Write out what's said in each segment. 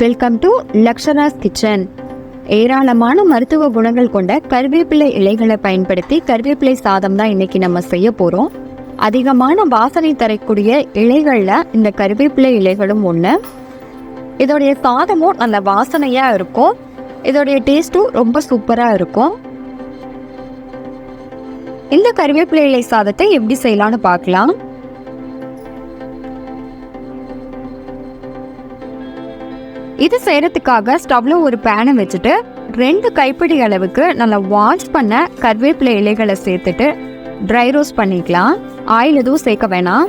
Welcome to லக்ஷராஸ் kitchen. ஏராளமான மருத்துவ குணங்கள் கொண்ட கருவேப்பிலை இலைகளை பயன்படுத்தி கருவேப்பிலை சாதம் தான் இன்னைக்கு நம்ம செய்ய போகிறோம். அதிகமான வாசனை தரக்கூடிய இலைகளில் இந்த கருவேப்பிலை இலைகளும் ஒன்று. இதோடைய சாதமும் நல்ல வாசனையாக இருக்கும். இதோடைய டேஸ்ட்டும் ரொம்ப சூப்பராக இருக்கும். இந்த கருவேப்பிலை இலை சாதத்தை எப்படி செய்யலான்னு பார்க்கலாம். இது செய்யறதுக்காக ஸ்டவ்ல ஒரு பேனை வச்சுட்டு 2 கைப்பிடி அளவுக்கு நல்லா வாஷ் பண்ண கருவேப்பிலை இலைகளை சேர்த்துட்டு ட்ரை ரோஸ்ட் பண்ணிக்கலாம். ஆயில் எதுவும் சேர்க்க வேணாம்.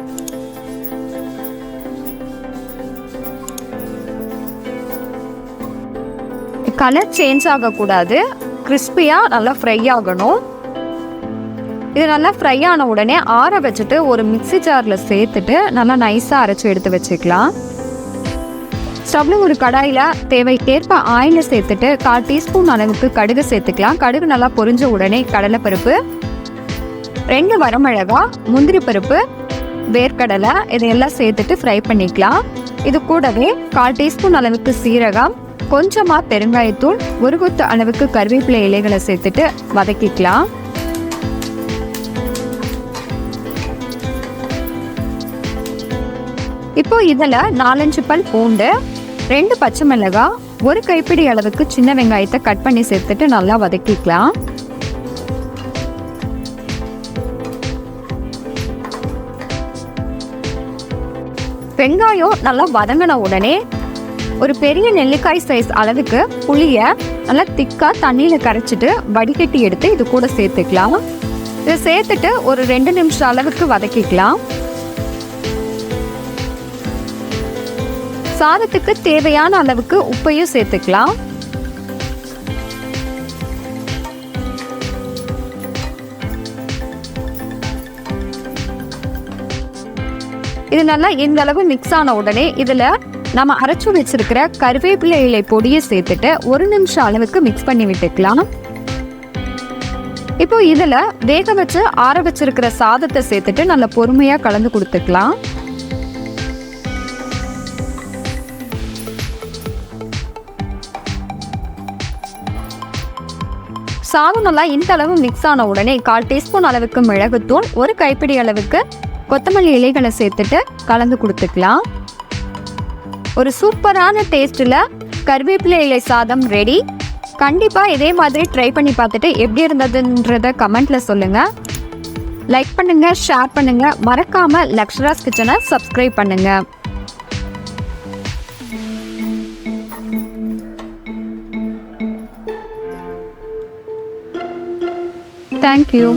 கலர் சேஞ்ச் ஆகக்கூடாது. கிறிஸ்பியாக நல்லா ஃப்ரை ஆகணும். இது நல்லா ஃப்ரை ஆன உடனே ஆற வச்சுட்டு ஒரு மிக்ஸி ஜாரில் சேர்த்துட்டு நல்லா நைஸாக அரைச்சி எடுத்து வச்சுக்கலாம். ஸ்டவ்ல ஒரு கடாயில் தேவைக்கேற்ப ஆயிலை சேர்த்துட்டு 1/4 டீஸ்பூன் அளவுக்கு கடுகு சேர்த்துக்கலாம். கடுகு நல்லா பொரிஞ்ச உடனே கடலைப்பருப்பு, 2 வரமிளகா, முந்திரி பருப்பு, வேர்க்கடலை இதையெல்லாம் சேர்த்துட்டு ஃப்ரை பண்ணிக்கலாம். இது கூடவே 1/4 டீஸ்பூன் அளவுக்கு சீரகம், கொஞ்சமாக பெருங்காயத்தூள், 1 கொத்து அளவுக்கு கருவேப்பிலை இலைகளை சேர்த்துட்டு வதக்கிக்கலாம். இப்போ இதில் 4-5 பல் பூண்டு, 2 பச்சை மிளகாய், 1 கைப்பிடி அளவுக்கு சின்ன வெங்காயத்தை கட் பண்ணி சேர்த்துட்டு நல்லா வதக்கிக்கலாம். வெங்காயம் நல்லா வதங்கின உடனே ஒரு பெரிய நெல்லிக்காய் சைஸ் அளவுக்கு புளியை நல்லா திக்காக தண்ணியில் கரைச்சிட்டு வடிகட்டி எடுத்து இது கூட சேர்த்துக்கலாம். இதை சேர்த்துட்டு ஒரு 2 நிமிஷம் அளவுக்கு வதக்கிக்கலாம். சாதத்துக்கு தேவையான அளவுக்கு உப்பையும் சேர்த்துக்கலாம். இது நல்லா இந்த அளவு மிக்ஸ் ஆன உடனே இதுல நம்ம அரைச்சு வச்சிருக்கிற கருவேப்பிலை இலை பொடியை சேர்த்துட்டு 1 நிமிஷம் அளவுக்கு மிக்ஸ் பண்ணி விட்டுக்கலாம். இப்போ இதுல வேக வச்சு ஆற வச்சிருக்கிற சாதத்தை சேர்த்துட்டு நல்லா பொறுமையா கலந்து கொடுத்துக்கலாம். சாதம் நல்லா இந்த அளவு மிக்ஸ் ஆன உடனே 1/4 டீஸ்பூன் அளவுக்கு மிளகுத்தூள், 1 கைப்பிடி அளவுக்கு கொத்தமல்லி இலைகளை சேர்த்துட்டு கலந்து கொடுத்துக்கலாம். ஒரு சூப்பரான டேஸ்டில் கருவேப்பிலை இலை சாதம் ரெடி. கண்டிப்பாக இதே மாதிரி ட்ரை பண்ணி பார்த்துட்டு எப்படி இருந்ததுன்றத கமெண்ட்ல சொல்லுங்க. லைக் பண்ணுங்க, ஷேர் பண்ணுங்க, மறக்காம லக்ஷராஸ் கிச்சனை சப்ஸ்கிரைப் பண்ணுங்க. Thank you.